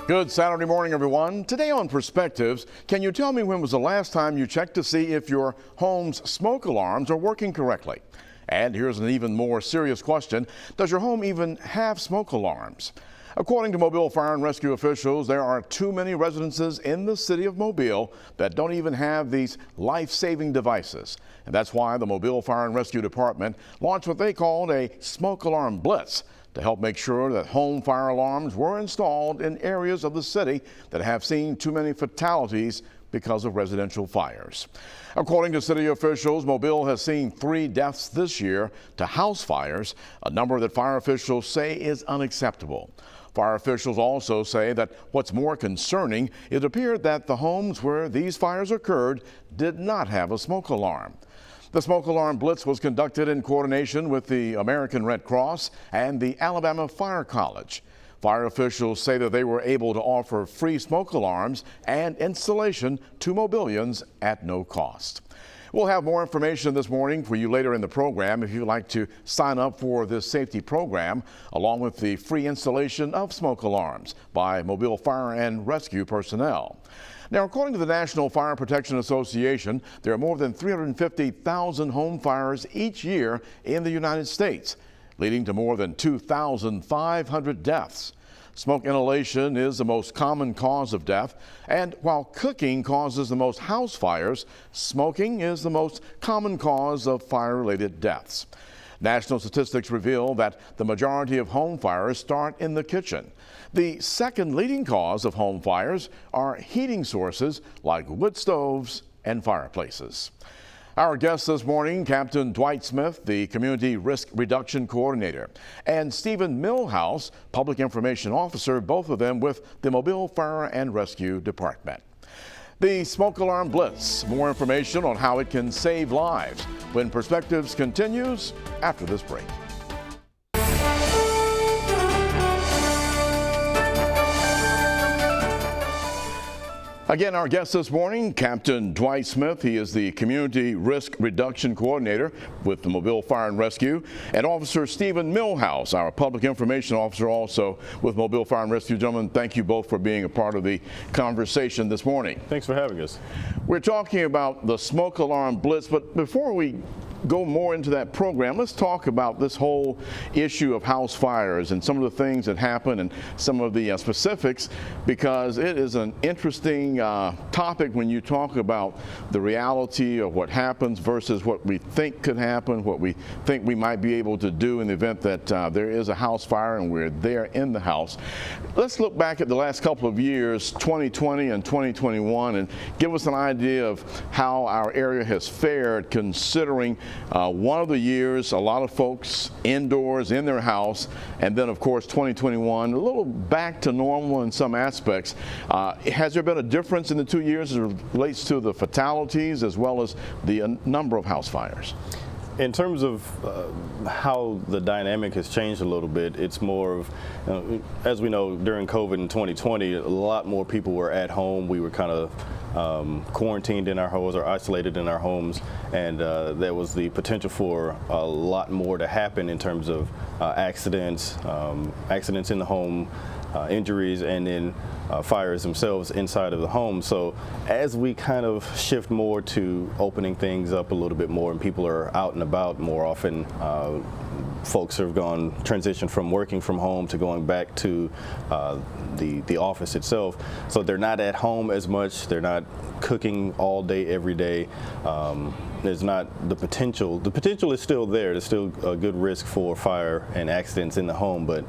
Good Saturday morning, everyone. Today on Perspectives, can you tell me when was the last time you checked to see if your home's smoke alarms are working correctly? And here's an even more serious question. Does your home even have smoke alarms? According to Mobile Fire and Rescue officials, there are too many residences in the city of Mobile that don't even have these life-saving devices. And that's why the Mobile Fire and Rescue Department launched what they called a smoke alarm blitz to help make sure that home fire alarms were installed in areas of the city that have seen too many fatalities because of residential fires. According to city officials, Mobile has seen 3 deaths this year to house fires, a number that fire officials say is unacceptable. Fire officials also say that what's more concerning, it appeared that the homes where these fires occurred did not have a smoke alarm. The smoke alarm blitz was conducted in coordination with the American Red Cross and the Alabama Fire College. Fire officials say that they were able to offer free smoke alarms and installation to Mobilians at no cost. We'll have more information this morning for you later in the program if you'd like to sign up for this safety program, along with the free installation of smoke alarms by Mobile Fire and Rescue personnel. Now, according to the National Fire Protection Association, there are more than 350,000 home fires each year in the United States, leading to more than 2,500 deaths. Smoke inhalation is the most common cause of death, and while cooking causes the most house fires, smoking is the most common cause of fire-related deaths. National statistics reveal that the majority of home fires start in the kitchen. The second leading cause of home fires are heating sources like wood stoves and fireplaces. Our guests this morning, Captain Dwight Smith, the Community Risk Reduction Coordinator, and Stephen MILLHOUSE, Public Information Officer, both of them with the Mobile Fire and Rescue Department. The Smoke Alarm Blitz. More information on how it can save lives when Perspectives continues after this break. Again, our guest this morning, Captain Dwight Smith. He is the Community Risk Reduction Coordinator with the Mobile Fire and Rescue, and Officer Stephen MILLHOUSE, our Public Information Officer, also with Mobile Fire and Rescue. Gentlemen, thank you both for being a part of the conversation this morning. Thanks for having us. We're talking about the Smoke Alarm Blitz, but before we go more into that program, let's talk about this whole issue of house fires and some of the things that happen and some of the specifics, because it is an interesting topic when you talk about the reality of what happens versus what we think could happen, what we think we might be able to do in the event that there is a house fire and we're there in the house. Let's look back at the last couple of years, 2020 and 2021, and give us an idea of how our area has fared, considering one of the years, a lot of folks indoors in their house, and then of course 2021, a little back to normal in some aspects. Has there been a difference in the 2 years as it relates to the fatalities as well as the number of house fires? In terms of how the dynamic has changed a little bit, it's more of, as we know, during COVID in 2020, a lot more people were at home. We were kind of quarantined in our homes or isolated in our homes, and there was the potential for a lot more to happen in terms of accidents in the home, injuries, and then fires themselves inside of the home. So as we kind of shift more to opening things up a little bit more and people are out and about more often, folks have transitioned from working from home to going back to the office itself. So they're not at home as much, they're not cooking all day, every day. There's not the potential. The potential is still there. There's still a good risk for fire and accidents in the home, but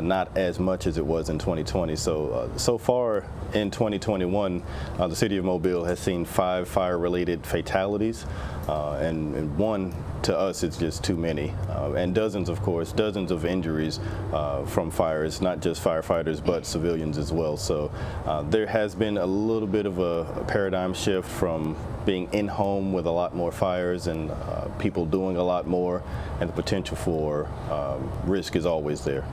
not as much as it was in 2020. So far in 2021, the city of Mobile has seen 5 fire-related fatalities, and one to us is just too many, and dozens of injuries from fires, not just firefighters but civilians as well. So there has been a little bit of a paradigm shift from being in home with a lot more fires and people doing a lot more, and the potential for risk is always there.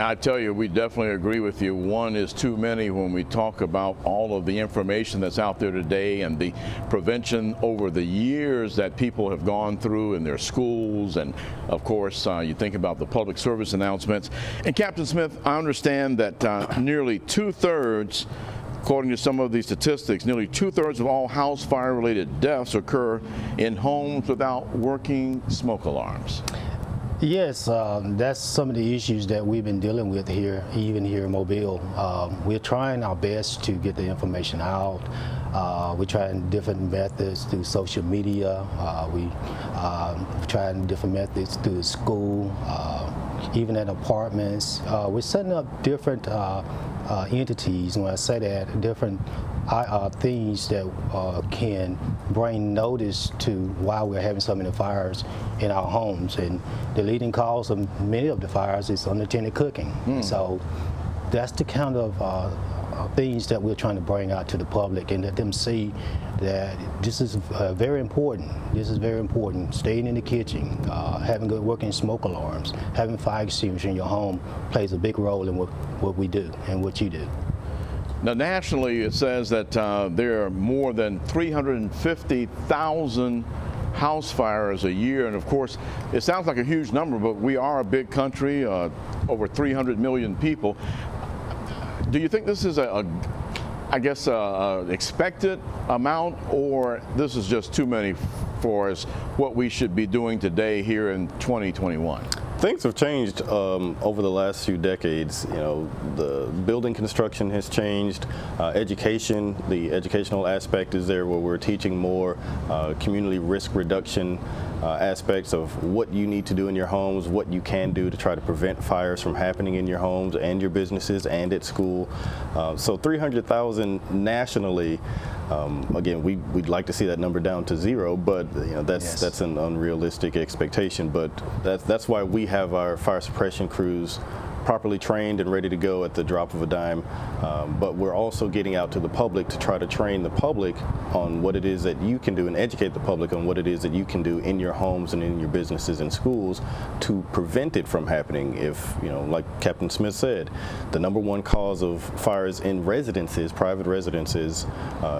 I tell you, we definitely agree with you. One is too many when we talk about all of the information that's out there today and the prevention over the years that people have gone through in their schools. And of course, you think about the public service announcements. And Captain Smith, I understand that nearly 2/3, according to some of these statistics, nearly 2/3 of all house fire related deaths occur in homes without working smoke alarms. Yes, that's some of the issues that we've been dealing with here, even here in Mobile. We're trying our best to get the information out. We're trying different methods through social media. We're trying different methods through the school, even at apartments. We're setting up different entities, when I say that, different things that can bring notice to why we're having so many fires in our homes. And the leading cause of many of the fires is unattended cooking. So that's the kind of things that we're trying to bring out to the public and let them see that this is very important. This is very important. Staying in the kitchen, having good working smoke alarms, having fire extinguishers in your home plays a big role in what we do and what you do. Now, nationally, it says that there are more than 350,000 house fires a year. And of course, it sounds like a huge number, but we are a big country, over 300 million people. Do you think this is I guess, expected amount, or this is just too many for us, what we should be doing today here in 2021? Things have changed over the last few decades. You know, the building construction has changed. Education, the educational aspect is there, where we're teaching more community risk reduction aspects of what you need to do in your homes, what you can do to try to prevent fires from happening in your homes and your businesses and at school. So 300,000 nationally. Again, we'd like to see that number down to 0, but you know, that's an unrealistic expectation. But that's why we have our fire suppression crews properly trained and ready to go at the drop of a dime. But we're also getting out to the public to try to train the public on what it is that you can do and educate the public on what it is that you can do in your homes and in your businesses and schools to prevent it from happening. If, you know, like Captain Smith said, the #1 cause of fires in residences, private residences,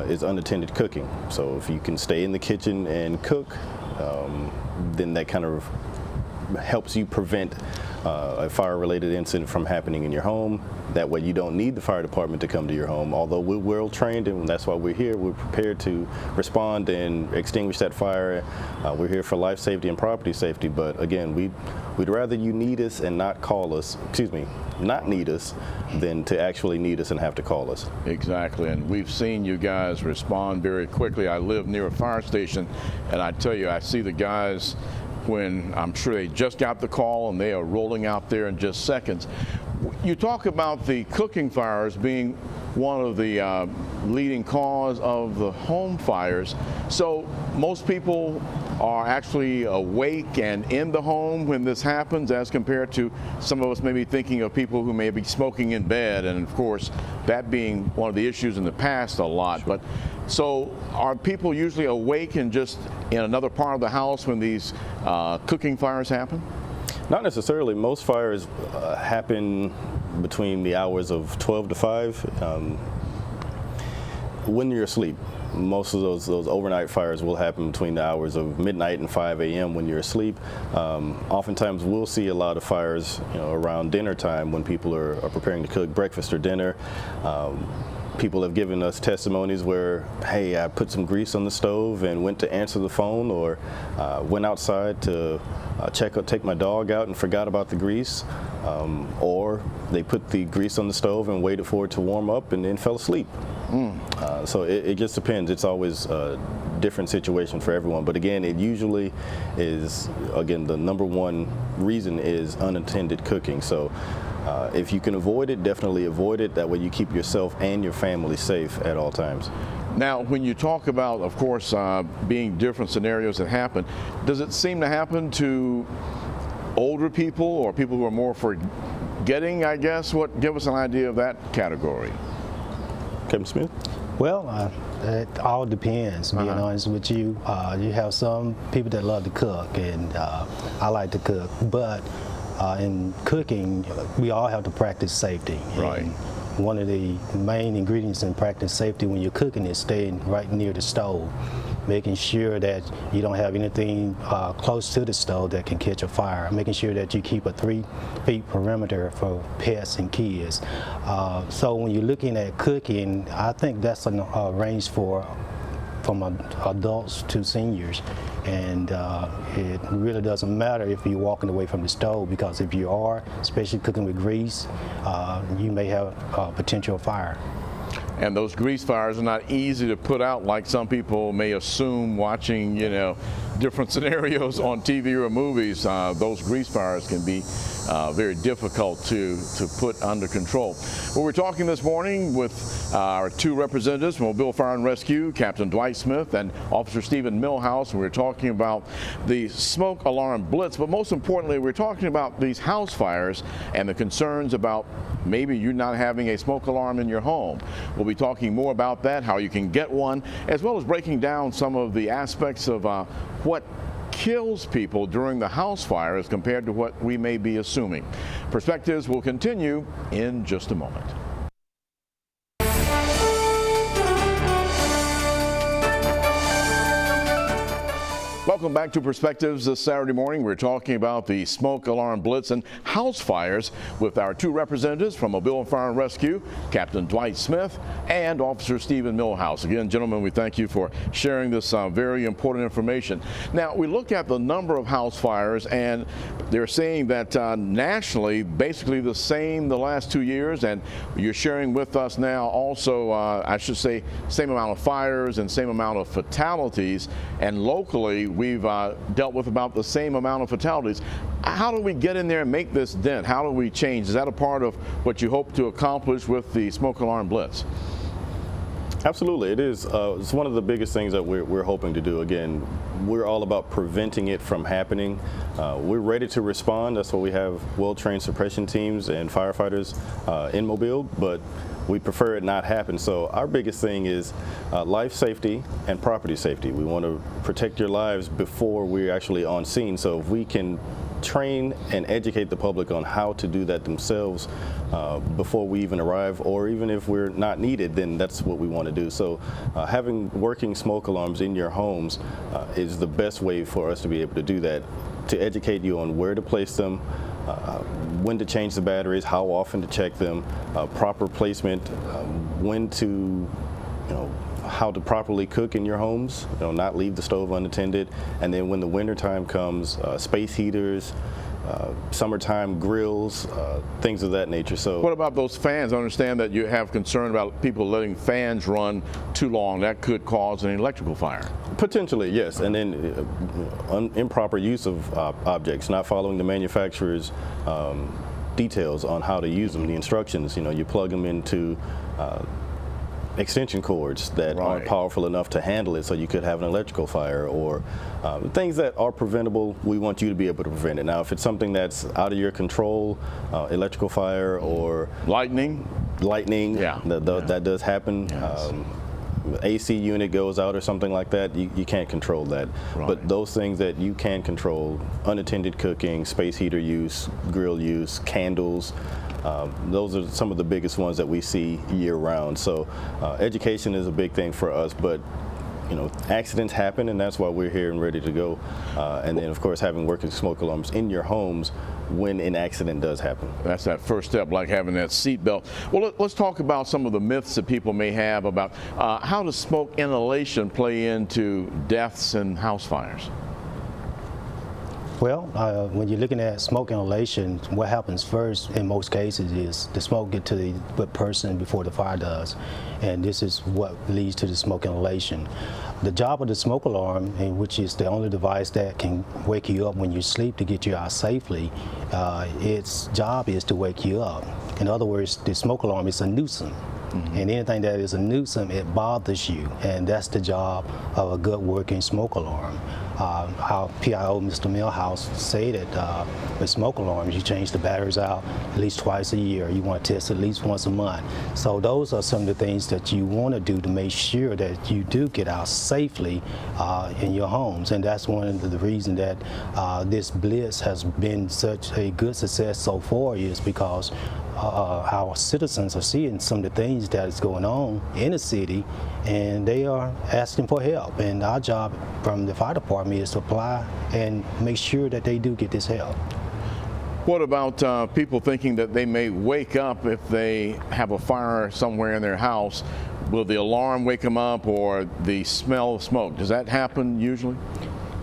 is unattended cooking. So if you can stay in the kitchen and cook, then that kind of helps you prevent a fire-related incident from happening in your home. That way you don't need the fire department to come to your home. Although we're well trained, and that's why we're here. We're prepared to respond and extinguish that fire. We're here for life safety and property safety. But again, we'd rather you need us and not call us, not need us, than to actually need us and have to call us. Exactly, and we've seen you guys respond very quickly. I live near a fire station, and I tell you, I see the guys when I'm sure they just got the call and they are rolling out there in just seconds. You talk about the cooking fires being one of the leading cause of the home fires. So most people are actually awake and in the home when this happens, as compared to some of us maybe thinking of people who may be smoking in bed, and of course that being one of the issues in the past a lot. Sure. But so are people usually awake and just in another part of the house when these cooking fires happen? Not necessarily. Most fires happen between the hours of 12 to 5 when you're asleep. Most of those overnight fires will happen between the hours of midnight and 5 a.m. when you're asleep. Oftentimes we'll see a lot of fires, you know, around dinner time when people are preparing to cook breakfast or dinner. People have given us testimonies where, hey, I put some grease on the stove and went to answer the phone, or went outside to take my dog out and forgot about the grease, or they put the grease on the stove and waited for it to warm up and then fell asleep. So it just depends. It's always a different situation for everyone. But again, it usually is, again, the #1 reason is unattended cooking. So if you can avoid it, definitely avoid it. That way you keep yourself and your family safe at all times. Now, when you talk about, of course, being different scenarios that happen, does it seem to happen to older people or people who are more forgetting, I guess? Give us an idea of that category. Captain Smith? Well, it all depends, being honest with you. You have some people that love to cook, and I like to cook, but in cooking, we all have to practice safety. Right. And one of the main ingredients in practice safety when you're cooking is staying right near the stove, making sure that you don't have anything close to the stove that can catch a fire, making sure that you keep a 3 feet perimeter for pets and kids. So when you're looking at cooking, I think that's a range from adults to seniors, and it really doesn't matter if you're walking away from the stove, because if you are, especially cooking with grease, you may have a potential fire. And those grease fires are not easy to put out like some people may assume watching, different scenarios on TV or movies. Those grease fires can be very difficult to put under control. Well, we're talking this morning with our 2 representatives from Mobile Fire and Rescue, Captain Dwight Smith and Officer Stephen Millhouse. And we're talking about the smoke alarm blitz, but most importantly, we're talking about these house fires and the concerns about maybe you not having a smoke alarm in your home. We'll be talking more about that, how you can get one, as well as breaking down some of the aspects of what kills people during the house fire as compared to what we may be assuming. Perspectives will continue in just a moment. Welcome back to Perspectives this Saturday morning. We're talking about the smoke alarm blitz and house fires with our 2 representatives from Mobile Fire and Rescue, Captain Dwight Smith and Officer Stephen Millhouse. Again, gentlemen, we thank you for sharing this very important information. Now, we look at the number of house fires, and they're saying that nationally, basically the same the last 2 years, and you're sharing with us now also, I should say, same amount of fires and same amount of fatalities, and locally, we've dealt with about the same amount of fatalities. How do we get in there and make this dent? How do we change? Is that a part of what you hope to accomplish with the smoke alarm blitz? Absolutely, it is. It's one of the biggest things that we're hoping to do. Again, we're all about preventing it from happening. We're ready to respond. That's why we have well-trained suppression teams and firefighters in Mobile, but we prefer it not happen. So our biggest thing is life safety and property safety. We want to protect your lives before we're actually on scene. So if we can train and educate the public on how to do that themselves before we even arrive, or even if we're not needed, then that's what we want to do. So having working smoke alarms in your homes is the best way for us to be able to do that, to educate you on where to place them, when to change the batteries, how often to check them, proper placement, when to, how to properly cook in your homes, not leave the stove unattended, and then when the winter time comes, space heaters, summertime grills, things of that nature. So what about those fans? I understand that you have concern about people letting fans run too long. That could cause an electrical fire. Potentially, yes, and then improper use of objects, not following the manufacturer's details on how to use them, the instructions. You plug them into extension cords that aren't powerful enough to handle it, so you could have an electrical fire, or things that are preventable. We want you to be able to prevent it. Now, if it's something that's out of your control, electrical fire or lightning, yeah, that does happen. Yes. AC unit goes out or something like that, you can't control that. Right. But those things that you can control, unattended cooking, space heater use, grill use, candles, those are some of the biggest ones that we see year round. So education is a big thing for us, but accidents happen, and that's why we're here and ready to go. And then, of course, having working smoke alarms in your homes when an accident does happen. That's that first step, like having that seat belt. Well, let's talk about some of the myths that people may have about how does smoke inhalation play into deaths and house fires? Well, when you're looking at smoke inhalation, what happens first in most cases is the smoke gets to the person before the fire does, and this is what leads to the smoke inhalation. The job of the smoke alarm, which is the only device that can wake you up when you sleep to get you out safely, its job is to wake you up. In other words, the smoke alarm is a nuisance. Mm-hmm. And anything that is a nuisance, it bothers you, and that's the job of a good working smoke alarm. Our PIO, Mr. Millhouse, said that with smoke alarms, you change the batteries out at least twice a year. You want to test at least once a month. So those are some of the things that you want to do to make sure that you do get out safely in your homes. And that's one of the reasons that this BLITZ has been such a good success so far, is because our citizens are seeing some of the things that is going on in the city, and they are asking for help. And our job from the fire department is to apply and make sure that they do get this help. What about people thinking that they may wake up if they have a fire somewhere in their house? Will the alarm wake them up, or the smell of smoke? Does that happen usually?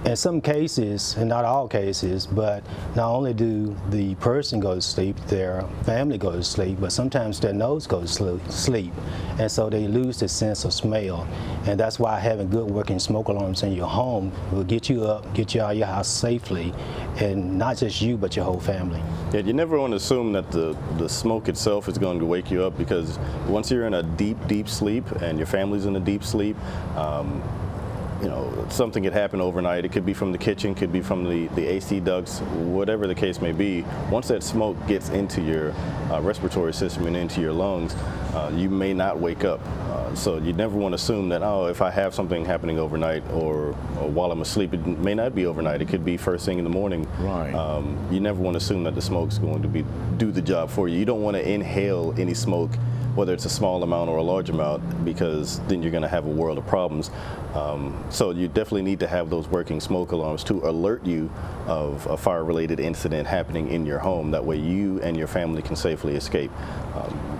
In some cases, and not all cases, but not only do the person go to sleep, their family go to sleep, but sometimes their nose goes to sleep, and so they lose the sense of smell. And that's why having good working smoke alarms in your home will get you up, get you out of your house safely, and not just you, but your whole family. Yeah, you never want to assume that the smoke itself is going to wake you up, because once you're in a deep sleep and your family's in a deep sleep, you know, something could happen overnight. It could be from the kitchen, could be from the AC ducts, whatever the case may be. Once that smoke gets into your respiratory system and into your lungs, you may not wake up. So you never want to assume that, oh, if I have something happening overnight or while I'm asleep, it may not be overnight. It could be first thing in the morning. Right. You never want to assume that the smoke's going to do the job for you. You don't want to inhale any smoke, whether it's a small amount or a large amount, because then you're going to have a world of problems. So you definitely need to have those working smoke alarms to alert you of a fire-related incident happening in your home. That way you and your family can safely escape.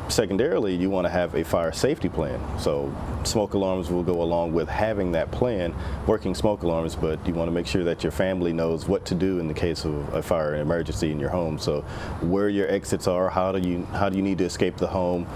Secondarily, you want to have a fire safety plan. So smoke alarms will go along with having that plan, working smoke alarms, but you want to make sure that your family knows what to do in the case of a fire and emergency in your home. So where your exits are, how do you need to escape the home,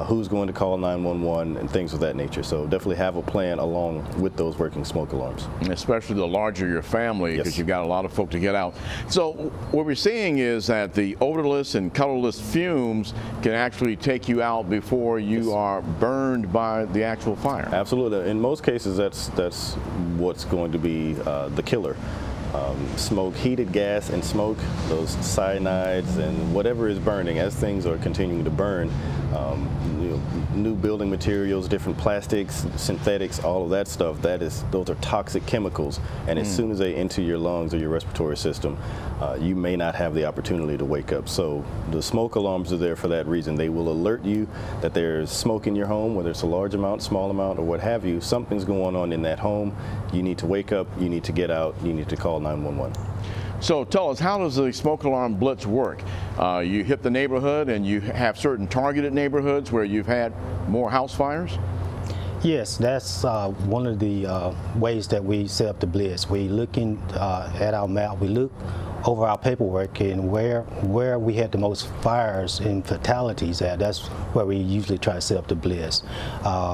who's going to call 911, and things of that nature. So definitely have a plan along with those working smoke alarms. Especially the larger your family, because Yes. you've got a lot of folk to get out. So what we're seeing is that the odorless and colorless fumes can actually take you out before you Yes. are burned by the actual fire. Absolutely. In most cases, that's what's going to be the killer. Smoke, heated gas and smoke, those cyanides and whatever is burning, as things are continuing to burn, new building materials, different plastics, synthetics, all of that stuff, those are toxic chemicals, and as soon as they enter your lungs or your respiratory system, you may not have the opportunity to wake up. So the smoke alarms are there for that reason. They will alert you that there's smoke in your home, whether it's a large amount, small amount, or what have you. Something's going on in that home. You need to wake up, you need to get out, you need to call 911. So tell us, how does the smoke alarm blitz work? You hit the neighborhood and you have certain targeted neighborhoods where you've had more house fires? Yes, that's one of the ways that we set up the BLITZ. We looking at our map, we look over our paperwork, and where we had the most fires and fatalities at, that's where we usually try to set up the BLITZ.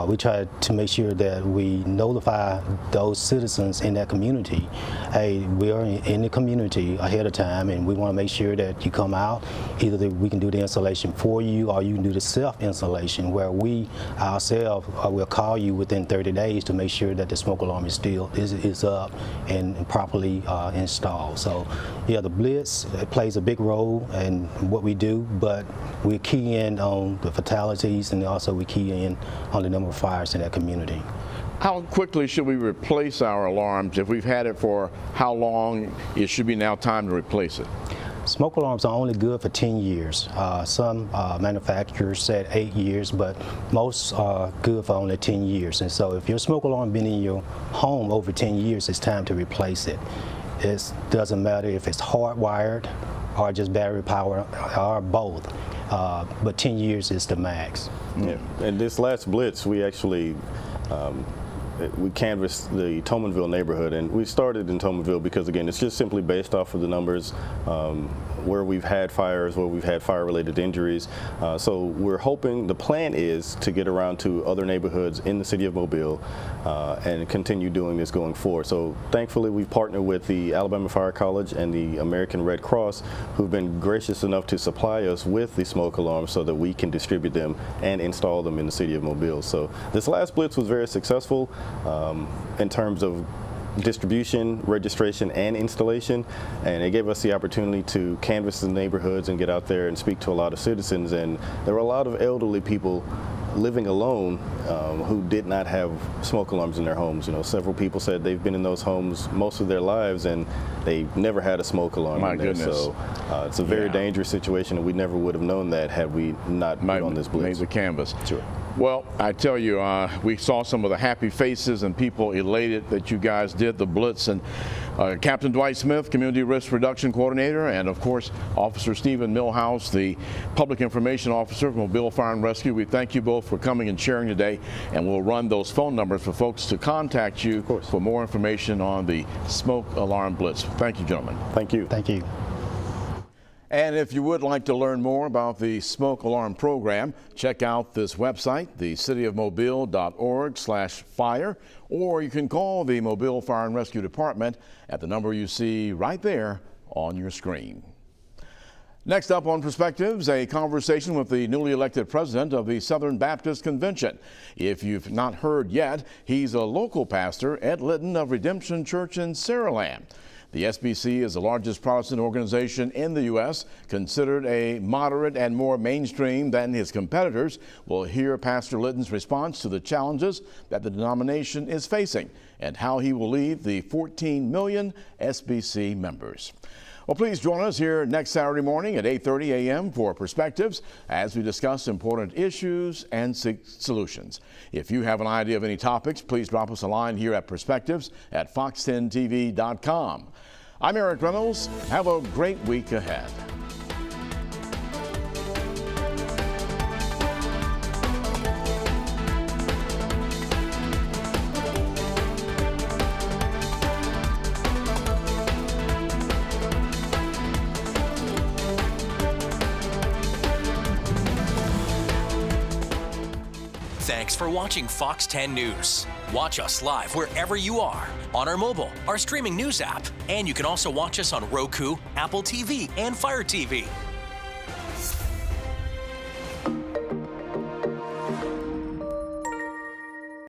We try to make sure that we notify those citizens in that community, hey, we are in the community ahead of time, and we want to make sure that you come out. Either we can do the installation for you, or you can do the self-installation, where we ourselves will call you within 30 days to make sure that the smoke alarm is up and properly installed. So yeah, the BLITZ, it plays a big role in what we do, but we key in on the fatalities, and also we key in on the number of fires in that community. How quickly should we replace our alarms? If we've had it for how long, it should be now time to replace it? Smoke alarms are only good for 10 years. Some manufacturers said 8 years, but most are good for only 10 years. And so if your smoke alarm been in your home over 10 years, it's time to replace it. It doesn't matter if it's hardwired or just battery power or both, but 10 years is the max. Yeah. And this last BLITZ, we actually we canvassed the Tomanville neighborhood, and we started in Tomanville because, again, it's just simply based off of the numbers, where we've had fires, where we've had fire-related injuries. So we're hoping, the plan is to get around to other neighborhoods in the city of Mobile and continue doing this going forward. So thankfully, we've partnered with the Alabama Fire College and the American Red Cross, who've been gracious enough to supply us with the smoke alarms so that we can distribute them and install them in the city of Mobile. So this last BLITZ was very successful in terms of distribution, registration, and installation, and it gave us the opportunity to canvass the neighborhoods and get out there and speak to a lot of citizens. And there were a lot of elderly people living alone who did not have smoke alarms in their homes. You know, several people said they've been in those homes most of their lives and they never had a smoke alarm in there. Goodness. So it's a very dangerous situation, and we never would have known that had we not been on this blitz. Made the canvas. Sure. Well, I tell you, we saw some of the happy faces and people elated that you guys did the blitz, and Captain Dwight Smith, Community Risk Reduction Coordinator, and of course Officer Stephen Millhouse, the Public Information Officer from Mobile Fire and Rescue. We thank you both for coming and sharing today, and we'll run those phone numbers for folks to contact you for more information on the smoke alarm blitz. Thank you, gentlemen. Thank you. Thank you. And if you would like to learn more about the smoke alarm program, check out this website, thecityofmobile.org/fire, or you can call the Mobile Fire and Rescue Department at the number you see right there on your screen. Next up on Perspectives, a conversation with the newly elected president of the Southern Baptist Convention. If you've not heard yet, he's a local pastor, Ed Litton of Redemption Church in Saraland. The SBC is the largest Protestant organization in the U.S., considered a moderate and more mainstream than his competitors. We'll hear Pastor Litton's response to the challenges that the denomination is facing and how he will lead the 14 million SBC members. Well, please join us here next Saturday morning at 8:30 a.m. for Perspectives as we discuss important issues and seek solutions. If you have an idea of any topics, please drop us a line here at perspectives@fox10tv.com. I'm Eric Reynolds. Have a great week ahead. Thanks for watching Fox 10 News. Watch us live wherever you are, on our mobile, our streaming news app, and you can also watch us on Roku, Apple TV, and Fire TV.